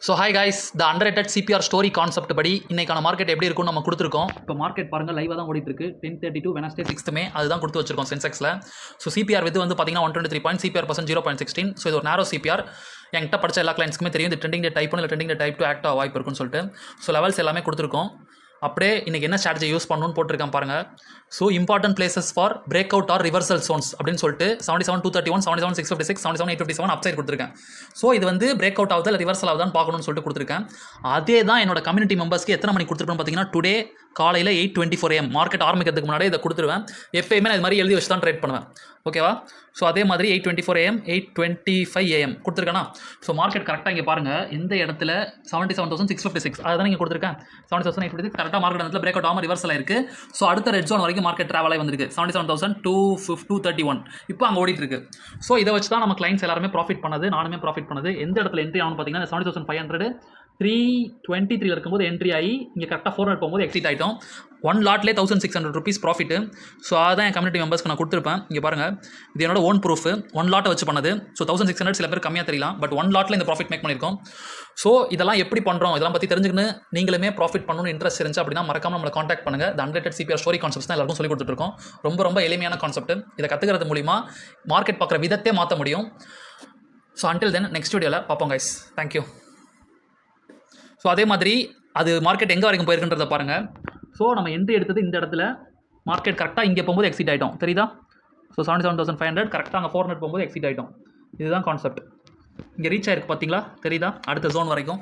So hi guys, த underrated CPR story concept படி இன்னைக்கான market எப்படி இருக்கும்னு நம்ம கொடுத்துருக்கோம். இப்போ மார்க்கெட் பாருங்கள், லைவாக தான் ஓடிட்டு இருக்கு. 10:32 வெனஸ்டே 6th May அதுதான் கொடுத்து வச்சிருக்கோம் சென்செக்ஸில். ஸோ சிபிஆர் வந்து பார்த்தீங்கன்னா 123 பாயிண்ட், சிபிஆர் பர்சன்ட் 0.16. ஸோ இது ஒரு நேரோ சிபிஆர். என்கிட்ட படித்த எல்லா கிளைண்ட்ஸ்க்குமே தெரியும் இது ட்ரெண்டிங் டே டைப் இல்லை ட்ரெண்டிங் டே டைப் 2 ஆக்டாக வாய்ப்பு இருக்குன்னு சொல்லிட்டு. ஸோ லெவல்ஸ் எல்லாமே கொடுத்துருக்கோம். அப்படியே இன்றைக்கி என்ன ஸ்ட்ராட்டஜி யூஸ் பண்ணணும்னு போட்டிருக்கேன் பாருங்கள். So important places for break out or reversal zones அப்படின்னு சொல்லிட்டு 77,231, 77,656, 77,857 அப்சைட் கொடுத்துருக்கேன். ஸோ இது வந்து பிரேக் அவுட் ஆகுது இல்லை ரிவர்சல் ஆகுதான்னு பார்க்கணும்னு சொல்லிட்டு கொடுத்துருக்கேன். அதே தான் என்னோட கம்யூனிட்டி மெம்பர்ஸ்க்கு எத்தனை மணி கொடுத்துருக்கோன்னு பார்த்தீங்கன்னா டுடே காலையில் 8:24 AM மார்க்கெட் ஆரம்பிக்கிறதுக்கு முன்னாடி இதை கொடுத்துருவேன். எப்பயுமே நான் இது மாதிரி எழுதி வச்சு தான் ட்ரேட் பண்ணுவேன். ஓகேவா? ஸோ அதே மாதிரி 8:24 AM 8:25 AM கொடுத்துருக்கேன்னா. ஸோ மார்க்கெட் கரெக்டாக இங்கே பாருங்கள், இந்த இடத்துல 77,656 அதை தான் இங்கே கொடுத்துருக்கேன். 77,856 கரெக்டாக மார்க்கெட் இடத்துல பிரேக் அவுட் ஆகாமல் ரிவர்சல் ஆயிருக்கு. ஸோ அடுத்த ரெட் ஜோன் வரைக்கும் மார்க்கெட் ட்ராவல் ஆகி வந்திருக்கு. 77,231 இப்போ அங்கே ஓடிட்டு இருக்கு. ஸோ இதை வச்சு தான் நம்ம கிளைண்ட்ஸ் எல்லாருமே ப்ராஃபிட் பண்ணது, நானுமே ப்ராஃபிட் பண்ணது. எந்த இடத்துல என்ட்ரி ஆகும்னு பார்த்தீங்கன்னா 77,500 323 இருக்கும்போது என்ட்ரி ஆகி இங்கே கரெக்டாக 400 போகும்போது எக்ஸிட் ஆகிட்டோம். 1 லாட்லேயே 1,600 rupees ப்ராஃபிட்டு. ஸோ அதான் என் கம்யூனிட்டி மெம்பர்ஸ்க்கு நான் கொடுத்துருப்பேன். இங்கே பாருங்கள், இது என்னோட ஓன் ப்ரூஃப். 1 லாட்டை வச்சு பண்ணது. ஸோ 1,600 சில பேர் கம்மியாக தெரியலாம், பட் 1 லாட்டில் இந்த ப்ராஃபிட் மேக் பண்ணியிருக்கோம். ஸோ இதெல்லாம் எப்படி பண்ணுறோம், இதெல்லாம் பற்றி தெரிஞ்சுக்கணும். நீங்களுமே ப்ராஃபிட் பண்ணணும்னு இன்ட்ரெஸ்ட் இருந்துச்சு அப்படின்னா மறக்காம நம்மளை காண்டாக்ட் பண்ணுங்கள். த அண்டர்ரேட்டட் சிபிஆர் ஸ்டோரி கான்செப்ட்ஸ் தான் எல்லாருக்கும் சொல்லி கொடுத்துருக்கோம். ரொம்ப எளிமையான கான்செப்ட். இதை கற்றுக்கிறது மூலிமா மார்க்கெட் பார்க்குற விதத்தை மாற்ற முடியும். ஸோ அன்டில் தென் நெக்ஸ்ட் வீடியோவில் பார்ப்போம் கைஸ். தேங்க்யூ. ஸோ அதே மாதிரி அது மார்க்கெட் எங்கே வரைக்கும் போயிருக்குன்றதை பாருங்கள். ஸோ நம்ம என்ட்ரி எடுத்தது இந்த இடத்துல மார்க்கெட் கரெக்டாக இங்கே போகும்போது எக்ஸிட் ஆகிட்டோம். தெரியுதா? ஸோ 77,500 கரெக்டாக அங்கே 400 போகும்போது எக்ஸிட் ஆகிட்டோம். இதுதான் கான்செப்ட். இங்கே ரீச் ஆயிருக்கு பார்த்தீங்களா? தெரியுதா? அடுத்த ஜோன் வரைக்கும்